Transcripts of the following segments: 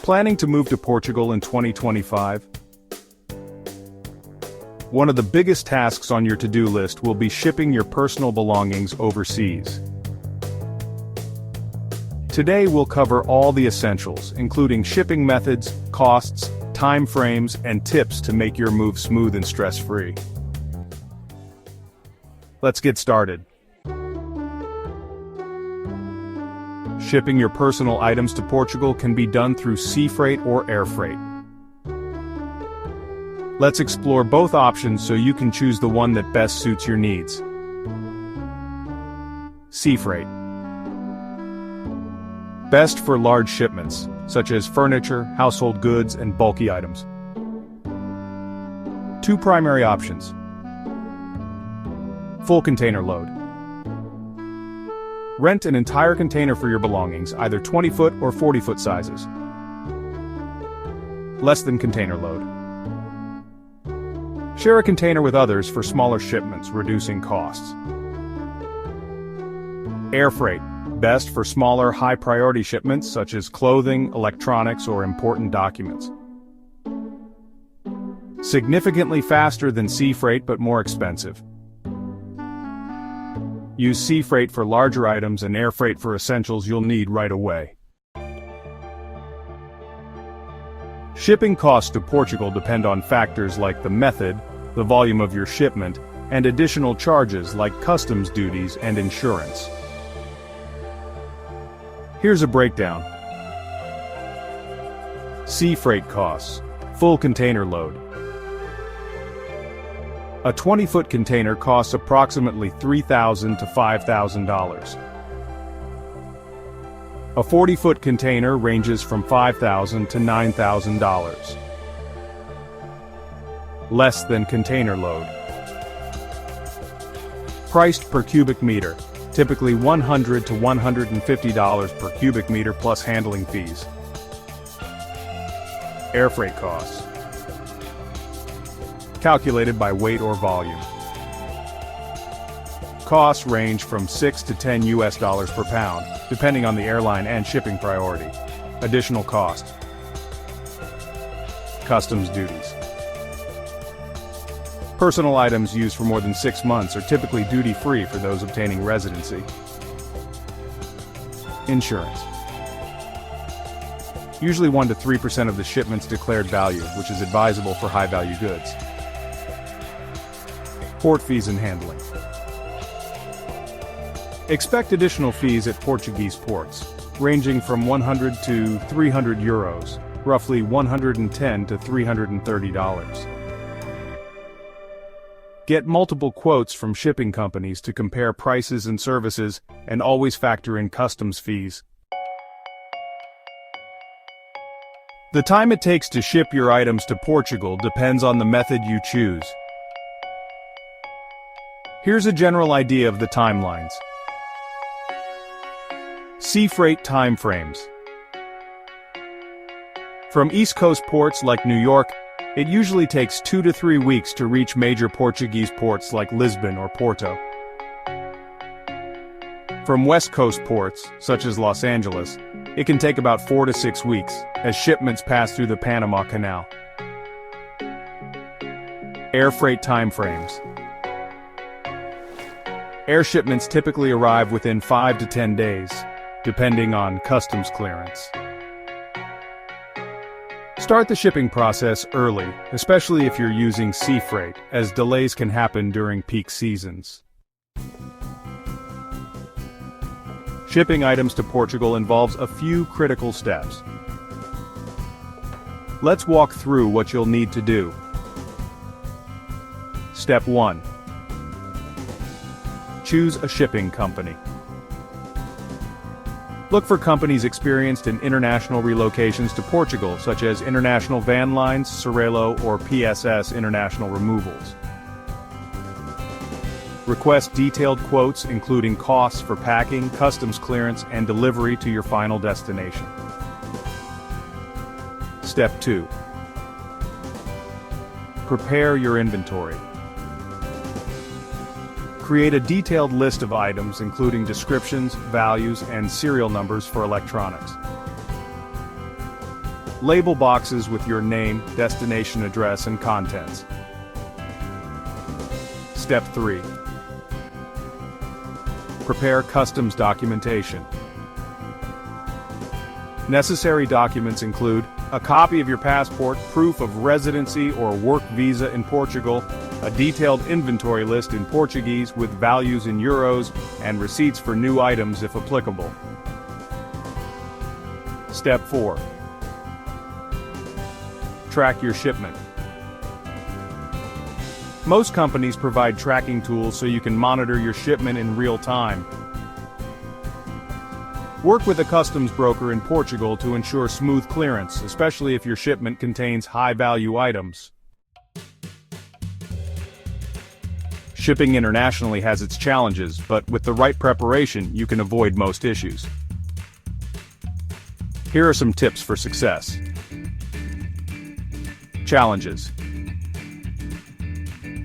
Planning to move to Portugal in 2025? One of the biggest tasks on your to-do list will be shipping your personal belongings overseas. Today we'll cover all the essentials, including shipping methods, costs, time frames, and tips to make your move smooth and stress-free. Let's get started. Shipping your personal items to Portugal can be done through sea freight or air freight. Let's explore both options so you can choose the one that best suits your needs. Sea freight. Best for large shipments, such as furniture, household goods, and bulky items. Two primary options. Full container load. Rent an entire container for your belongings, either 20-foot or 40-foot sizes. Less than container load. Share a container with others for smaller shipments, reducing costs. Air freight. Best for smaller, high-priority shipments such as clothing, electronics, or important documents. Significantly faster than sea freight but more expensive. Use sea freight for larger items and air freight for essentials you'll need right away. Shipping costs to Portugal depend on factors like the method, the volume of your shipment, and additional charges like customs duties and insurance. Here's a breakdown. Sea freight costs. Full container load. A 20-foot container costs approximately $3,000 to $5,000. A 40-foot container ranges from $5,000 to $9,000. Less than container load. Priced per cubic meter. Typically $100 to $150 per cubic meter plus handling fees. Air freight costs. Calculated by weight or volume. Costs range from $6 to $10 per pound, depending on the airline and shipping priority. Additional cost. Customs duties. Personal items used for more than 6 months are typically duty-free for those obtaining residency. Insurance. Usually 1 to 3% of the shipment's declared value, which is advisable for high-value goods. Port fees and handling. Expect additional fees at Portuguese ports, ranging from 100 to 300 euros, roughly $110 to $330. Get multiple quotes from shipping companies to compare prices and services, and always factor in customs fees. The time it takes to ship your items to Portugal depends on the method you choose. Here's a general idea of the timelines. Sea freight time frames. From East Coast ports like New York, it usually takes 2 to 3 weeks to reach major Portuguese ports like Lisbon or Porto. From West Coast ports, such as Los Angeles, it can take about 4 to 6 weeks, as shipments pass through the Panama Canal. Air freight time frames. Air shipments typically arrive within 5 to 10 days, depending on customs clearance. Start the shipping process early, especially if you're using sea freight, as delays can happen during peak seasons. Shipping items to Portugal involves a few critical steps. Let's walk through what you'll need to do. Step 1. Choose a shipping company. Look for companies experienced in international relocations to Portugal, such as International Van Lines, Cerelo, or PSS International Removals. Request detailed quotes including costs for packing, customs clearance, and delivery to your final destination. Step 2. Prepare your inventory. Create a detailed list of items including descriptions, values, and serial numbers for electronics. Label boxes with your name, destination address, and contents. Step 3. Prepare customs documentation. Necessary documents include a copy of your passport, proof of residency or work visa in Portugal, a detailed inventory list in Portuguese with values in euros, and receipts for new items if applicable. Step 4. Track your shipment. Most companies provide tracking tools so you can monitor your shipment in real time. Work with a customs broker in Portugal to ensure smooth clearance, especially if your shipment contains high-value items. Shipping internationally has its challenges, but with the right preparation, you can avoid most issues. Here are some tips for success. Challenges.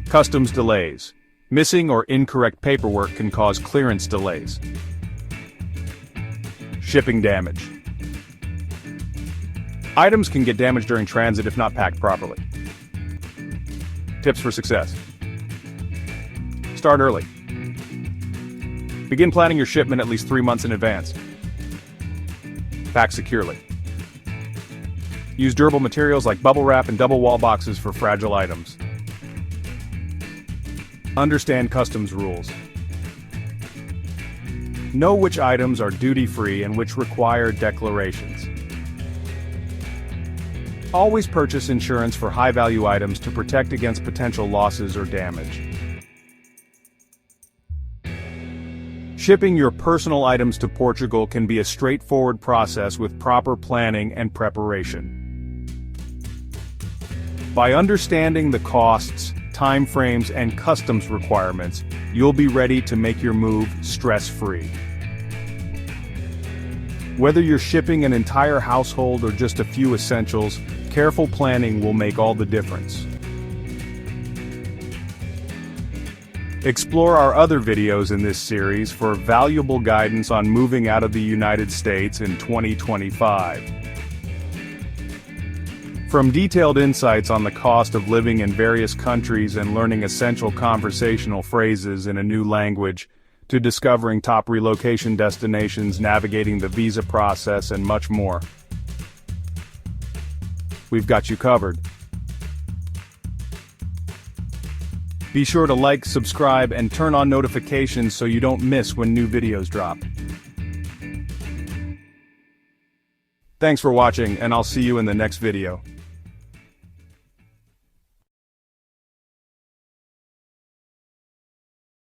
Customs delays. Missing or incorrect paperwork can cause clearance delays. Shipping damage. Items can get damaged during transit if not packed properly. Tips for success. Start early. Begin planning your shipment at least 3 months in advance. Pack securely. Use durable materials like bubble wrap and double wall boxes for fragile items. Understand customs rules. Know which items are duty-free and which require declarations. Always purchase insurance for high-value items to protect against potential losses or damage. Shipping your personal items to Portugal can be a straightforward process with proper planning and preparation. By understanding the costs, timeframes, and customs requirements, you'll be ready to make your move stress-free. Whether you're shipping an entire household or just a few essentials, careful planning will make all the difference. Explore our other videos in this series for valuable guidance on moving out of the United States in 2025. From detailed insights on the cost of living in various countries and learning essential conversational phrases in a new language, to discovering top relocation destinations, navigating the visa process, and much more. We've got you covered. Be sure to like, subscribe, and turn on notifications so you don't miss when new videos drop. Thanks for watching, and I'll see you in the next video.